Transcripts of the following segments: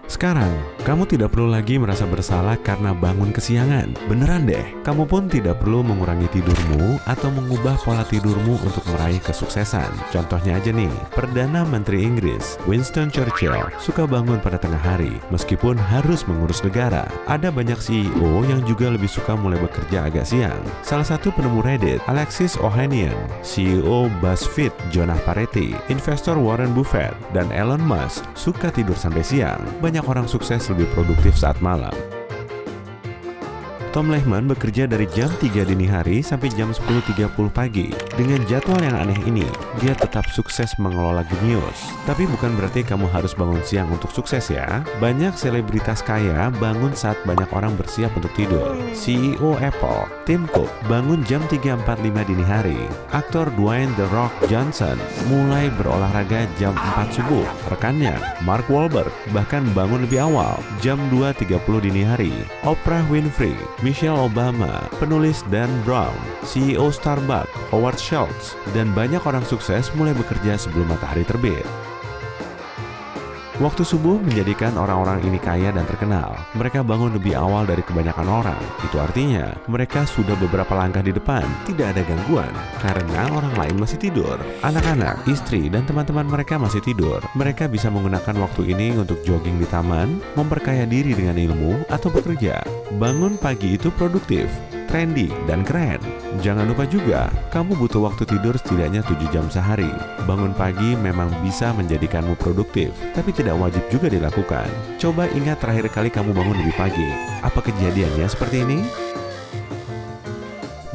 Sekarang, kamu tidak perlu lagi merasa bersalah karena bangun kesiangan. Beneran deh, kamu pun tidak perlu mengurangi tidurmu atau mengubah pola tidurmu untuk meraih kesuksesan. Contohnya aja nih, Perdana Menteri Inggris, Winston Churchill, suka bangun pada tengah hari, meskipun harus mengurus negara. Ada banyak CEO yang juga lebih suka mulai bekerja agak siang. Salah satu penemu Reddit, Alexis Ohanian, CEO BuzzFeed, Jonah Peretti, investor Warren Buffett, dan Elon Musk suka tidur sampai siang. Banyak orang sukses lebih produktif saat malam. Tom Lehman bekerja dari jam 3 dini hari sampai jam 10.30 pagi. Dengan jadwal yang aneh ini, dia tetap sukses mengelola Genius. Tapi bukan berarti kamu harus bangun siang untuk sukses ya. Banyak selebritas kaya bangun saat banyak orang bersiap untuk tidur. CEO Apple, Tim Cook, bangun jam 3.45 dini hari. Aktor Dwayne The Rock Johnson mulai berolahraga jam 4 subuh. Rekannya, Mark Wahlberg, bahkan bangun lebih awal, jam 2.30 dini hari. Oprah Winfrey, Michelle Obama, penulis Dan Brown, CEO Starbucks, Howard Schultz, dan banyak orang sukses mulai bekerja sebelum matahari terbit. Waktu subuh menjadikan orang-orang ini kaya dan terkenal. Mereka bangun lebih awal dari kebanyakan orang. Itu artinya mereka sudah beberapa langkah di depan, tidak ada gangguan, karena orang lain masih tidur. Anak-anak, istri, dan teman-teman mereka masih tidur. Mereka bisa menggunakan waktu ini untuk jogging di taman, memperkaya diri dengan ilmu, atau bekerja. Bangun pagi itu produktif, trendy, dan keren. Jangan lupa juga, kamu butuh waktu tidur setidaknya 7 jam sehari. Bangun pagi memang bisa menjadikanmu produktif, tapi tidak wajib juga dilakukan. Coba ingat terakhir kali kamu bangun lebih pagi. Apa kejadiannya seperti ini?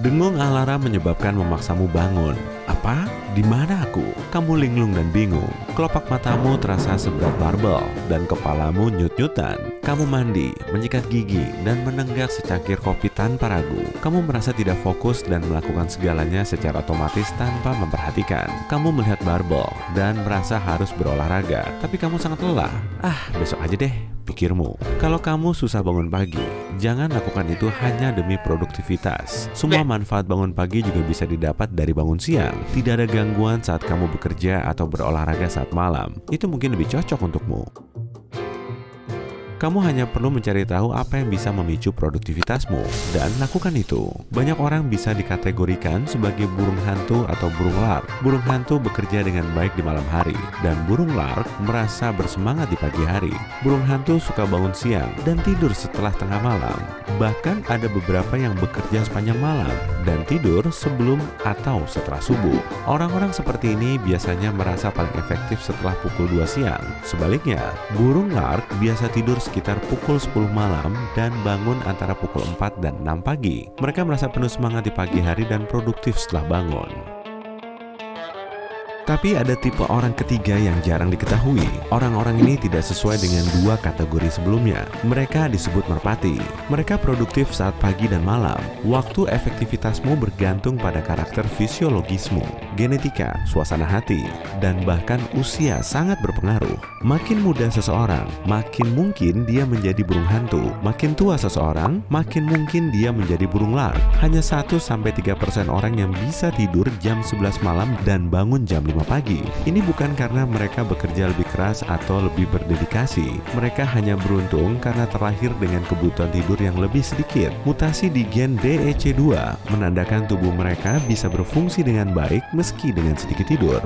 Dengung alarm menyebabkan memaksamu bangun. Apa? Di mana aku? Kamu linglung dan bingung. Kelopak matamu terasa seberat barbel dan kepalamu nyut-nyutan. Kamu mandi, menyikat gigi, dan menenggak secangkir kopi tanpa ragu. Kamu merasa tidak fokus dan melakukan segalanya secara otomatis tanpa memperhatikan. Kamu melihat barbel dan merasa harus berolahraga, tapi kamu sangat lelah. Besok aja deh, pikirmu. Kalau kamu susah bangun pagi, jangan lakukan itu hanya demi produktivitas. Semua manfaat bangun pagi juga bisa didapat dari bangun siang. Tidak ada gangguan saat kamu bekerja atau berolahraga saat malam. Itu mungkin lebih cocok untukmu. Kamu hanya perlu mencari tahu apa yang bisa memicu produktivitasmu dan lakukan itu. Banyak orang bisa dikategorikan sebagai burung hantu atau burung lark. Burung hantu bekerja dengan baik di malam hari dan burung lark merasa bersemangat di pagi hari. Burung hantu suka bangun siang dan tidur setelah tengah malam. Bahkan ada beberapa yang bekerja sepanjang malam dan tidur sebelum atau setelah subuh. Orang-orang seperti ini biasanya merasa paling efektif setelah pukul 2 siang. Sebaliknya, burung lark biasa tidur sekitar pukul 10 malam dan bangun antara pukul 4 dan 6 pagi. Mereka merasa penuh semangat di pagi hari dan produktif setelah bangun. Tapi ada tipe orang ketiga yang jarang diketahui. Orang-orang ini tidak sesuai dengan dua kategori sebelumnya. Mereka disebut merpati. Mereka produktif saat pagi dan malam. Waktu efektivitasmu bergantung pada karakter fisiologismu, genetika, suasana hati, dan bahkan usia sangat berpengaruh. Makin muda seseorang, makin mungkin dia menjadi burung hantu. Makin tua seseorang, makin mungkin dia menjadi burung lark. Hanya 1-3% orang yang bisa tidur jam 11 malam dan bangun jam 5 pagi. Ini bukan karena mereka bekerja lebih keras atau lebih berdedikasi. Mereka hanya beruntung karena terlahir dengan kebutuhan tidur yang lebih sedikit. Mutasi di gen DEC2 menandakan tubuh mereka bisa berfungsi dengan baik meski dengan sedikit tidur.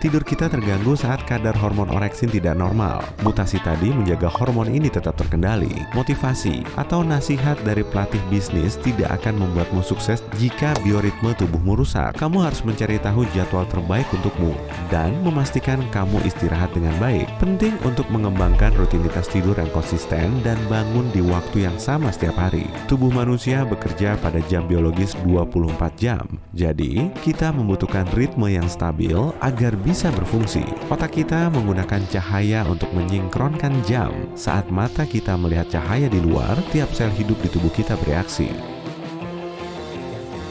Tidur kita terganggu saat kadar hormon oreksin tidak normal. Mutasi tadi menjaga hormon ini tetap terkendali. Motivasi atau nasihat dari pelatih bisnis tidak akan membuatmu sukses jika bioritme tubuhmu rusak. Kamu harus mencari tahu jadwal terbaik untukmu dan memastikan kamu istirahat dengan baik. Penting untuk mengembangkan rutinitas tidur yang konsisten dan bangun di waktu yang sama setiap hari. Tubuh manusia bekerja pada jam biologis 24 jam. Jadi, kita membutuhkan ritme yang stabil agar bisa berfungsi. Otak kita menggunakan cahaya untuk menyingkronkan jam. Saat mata kita melihat cahaya di luar, tiap sel hidup di tubuh kita bereaksi.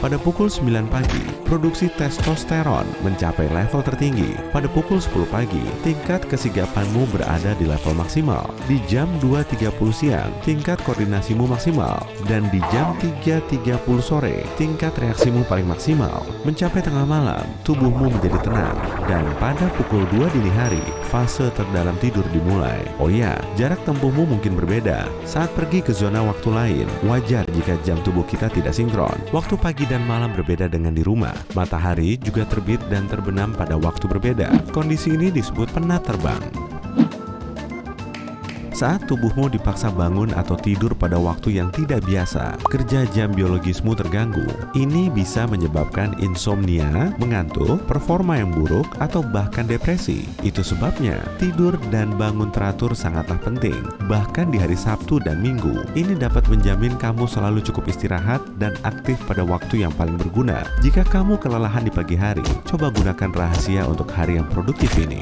Pada pukul 9 pagi, produksi testosteron mencapai level tertinggi. Pada pukul 10 pagi, tingkat kesigapanmu berada di level maksimal. Di jam 2.30 siang, tingkat koordinasimu maksimal. Dan di jam 3.30 sore, tingkat reaksimu paling maksimal. Mencapai tengah malam, tubuhmu menjadi tenang. Dan pada pukul 2 dini hari, fase terdalam tidur dimulai. Oh ya, jarak tempuhmu mungkin berbeda. Saat pergi ke zona waktu lain, wajar jika jam tubuh kita tidak sinkron. Waktu pagi dan malam berbeda dengan di rumah. Matahari juga terbit dan terbenam pada waktu berbeda. Kondisi ini disebut penat terbang. Saat tubuhmu dipaksa bangun atau tidur pada waktu yang tidak biasa, kerja jam biologismu terganggu. Ini bisa menyebabkan insomnia, mengantuk, performa yang buruk, atau bahkan depresi. Itu sebabnya tidur dan bangun teratur sangatlah penting, bahkan di hari Sabtu dan Minggu. Ini dapat menjamin kamu selalu cukup istirahat dan aktif pada waktu yang paling berguna. Jika kamu kelelahan di pagi hari, coba gunakan rahasia untuk hari yang produktif ini.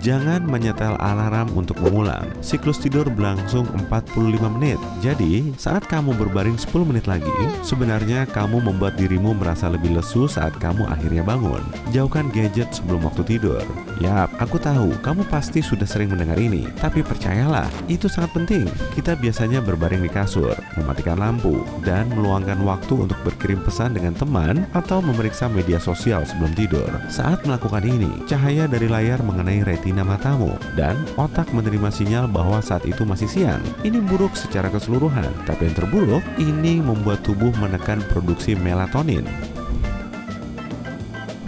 Jangan menyetel alarm untuk mengulang. Siklus tidur berlangsung 45 menit. Jadi, saat kamu berbaring 10 menit lagi, sebenarnya kamu membuat dirimu merasa lebih lesu saat kamu akhirnya bangun. Jauhkan gadget sebelum waktu tidur. Yap, aku tahu, kamu pasti sudah sering mendengar ini. Tapi percayalah, itu sangat penting. Kita biasanya berbaring di kasur, mematikan lampu, dan meluangkan waktu untuk berkirim pesan dengan teman atau memeriksa media sosial sebelum tidur. Saat melakukan ini, cahaya dari layar mengenai retina matamu dan otak menerima sinyal bahwa saat itu masih siang. Ini buruk secara keseluruhan, tapi yang terburuk, ini membuat tubuh menekan produksi melatonin.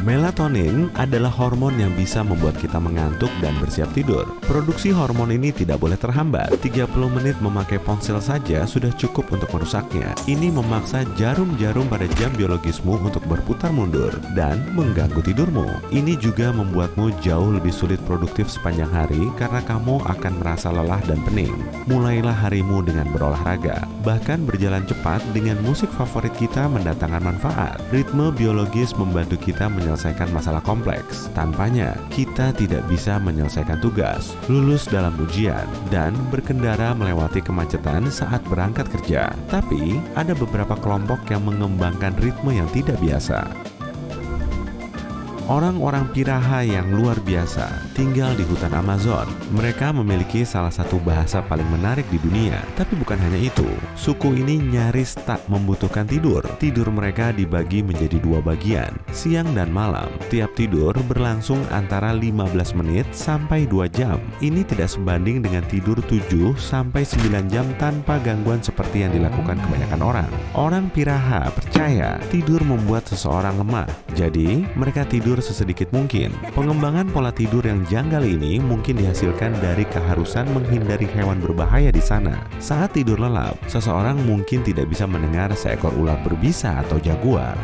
Melatonin adalah hormon yang bisa membuat kita mengantuk dan bersiap tidur. Produksi hormon ini tidak boleh terhambat. 30 menit memakai ponsel saja sudah cukup untuk merusaknya. Ini memaksa jarum-jarum pada jam biologismu untuk berputar mundur dan mengganggu tidurmu. Ini juga membuatmu jauh lebih sulit produktif sepanjang hari karena kamu akan merasa lelah dan pening. Mulailah harimu dengan berolahraga. Bahkan berjalan cepat dengan musik favorit kita mendatangkan manfaat. Ritme biologis membantu kita menyelesaikan masalah kompleks. Tanpanya, kita tidak bisa menyelesaikan tugas, lulus dalam ujian, dan berkendara melewati kemacetan saat berangkat kerja. Tapi, ada beberapa kelompok yang mengembangkan ritme yang tidak biasa. Orang-orang Piraha yang luar biasa tinggal di hutan Amazon. Mereka memiliki salah satu bahasa paling menarik di dunia. Tapi bukan hanya itu, suku ini nyaris tak membutuhkan tidur. Tidur mereka dibagi menjadi dua bagian, siang dan malam. Tiap tidur berlangsung antara 15 menit sampai 2 jam. Ini tidak sebanding dengan tidur 7 sampai 9 jam tanpa gangguan seperti yang dilakukan kebanyakan orang. Orang Piraha percaya tidur membuat seseorang lemah. Jadi, mereka tidur sesedikit mungkin. Pengembangan pola tidur yang janggal ini mungkin dihasilkan dari keharusan menghindari hewan berbahaya di sana. Saat tidur lelap, seseorang mungkin tidak bisa mendengar seekor ular berbisa atau jaguar.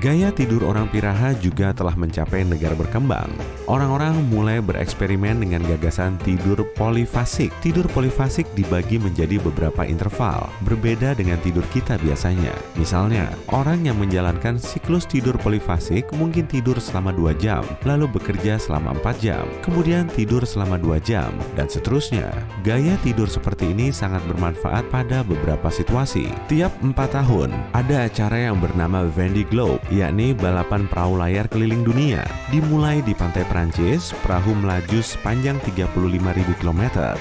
Gaya tidur orang Piraha juga telah mencapai negara berkembang. Orang-orang mulai bereksperimen dengan gagasan tidur polifasik. Tidur polifasik dibagi menjadi beberapa interval, berbeda dengan tidur kita biasanya. Misalnya, orang yang menjalankan siklus tidur polifasik mungkin tidur selama 2 jam, lalu bekerja selama 4 jam, kemudian tidur selama 2 jam, dan seterusnya. Gaya tidur seperti ini sangat bermanfaat pada beberapa situasi. Tiap 4 tahun, ada acara yang bernama Vendée Globe, yakni balapan perahu layar keliling dunia. Dimulai di pantai Prancis, perahu melaju sepanjang 35.000 km.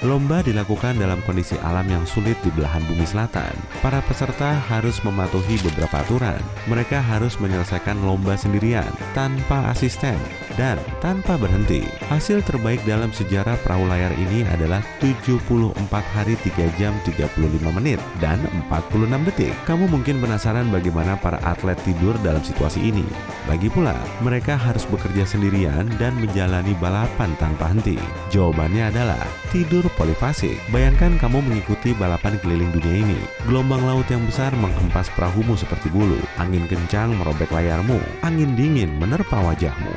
Lomba dilakukan dalam kondisi alam yang sulit di belahan bumi selatan. Para peserta harus mematuhi beberapa aturan. Mereka harus menyelesaikan lomba sendirian, tanpa asisten, dan tanpa berhenti. Hasil terbaik dalam sejarah perahu layar ini adalah 74 hari 3 jam 35 menit dan 46 detik. Kamu mungkin penasaran bagaimana para atlet tidur dalam situasi ini. Lagi pula, mereka harus bekerja sendirian dan menjalani balapan tanpa henti. Jawabannya adalah tidur polifasik. Bayangkan kamu mengikuti balapan keliling dunia ini. Gelombang laut yang besar menghempas perahumu seperti bulu. Angin kencang merobek layarmu. Angin dingin menerpa wajahmu.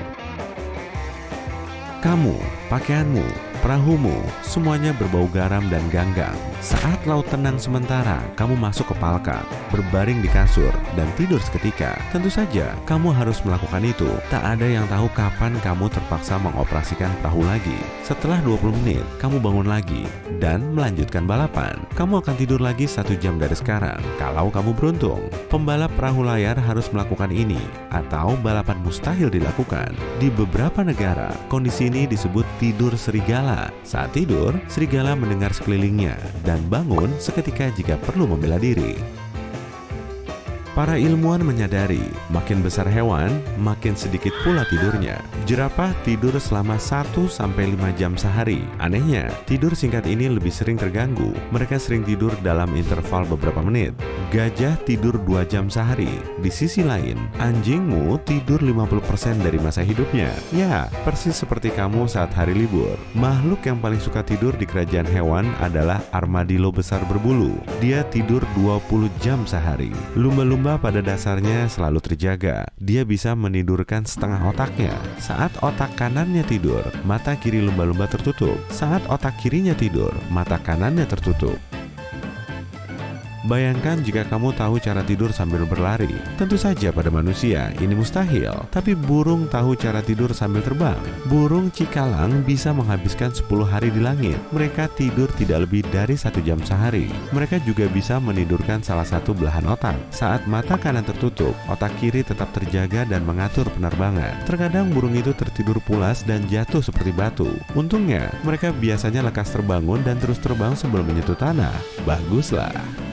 Kamu, pakaianmu, perahumu, semuanya berbau garam dan ganggang. Saat laut tenang sementara, kamu masuk ke palka, berbaring di kasur, dan tidur seketika. Tentu saja, kamu harus melakukan itu. Tak ada yang tahu kapan kamu terpaksa mengoperasikan perahu lagi. Setelah 20 menit, kamu bangun lagi dan melanjutkan balapan. Kamu akan tidur lagi 1 jam dari sekarang, kalau kamu beruntung. Pembalap perahu layar harus melakukan ini, atau balapan mustahil dilakukan. Di beberapa negara, kondisi ini disebut tidur serigala. Saat tidur, serigala mendengar sekelilingnya dan bangun seketika jika perlu membela diri. Para ilmuwan menyadari, makin besar hewan, makin sedikit pula tidurnya. Jerapah tidur selama 1-5 jam sehari. Anehnya, tidur singkat ini lebih sering terganggu. Mereka sering tidur dalam interval beberapa menit. Gajah tidur 2 jam sehari. Di sisi lain, anjingmu tidur 50% dari masa hidupnya. Ya, persis seperti kamu saat hari libur. Makhluk yang paling suka tidur di kerajaan hewan adalah armadillo besar berbulu. Dia tidur 20 jam sehari. Lumba-lumba pada dasarnya selalu terjaga. Dia bisa menidurkan setengah otaknya. Saat otak kanannya tidur, mata kiri lumba-lumba tertutup. Saat otak kirinya tidur, mata kanannya tertutup. Bayangkan jika kamu tahu cara tidur sambil berlari. Tentu saja pada manusia ini mustahil, tapi burung tahu cara tidur sambil terbang. Burung cikalang bisa menghabiskan 10 hari di langit. Mereka tidur tidak lebih dari 1 jam sehari. Mereka juga bisa menidurkan salah satu belahan otak. Saat mata kanan tertutup, otak kiri tetap terjaga dan mengatur penerbangan. Terkadang burung itu tertidur pulas dan jatuh seperti batu. Untungnya, mereka biasanya lekas terbangun dan terus terbang sebelum menyentuh tanah. Baguslah.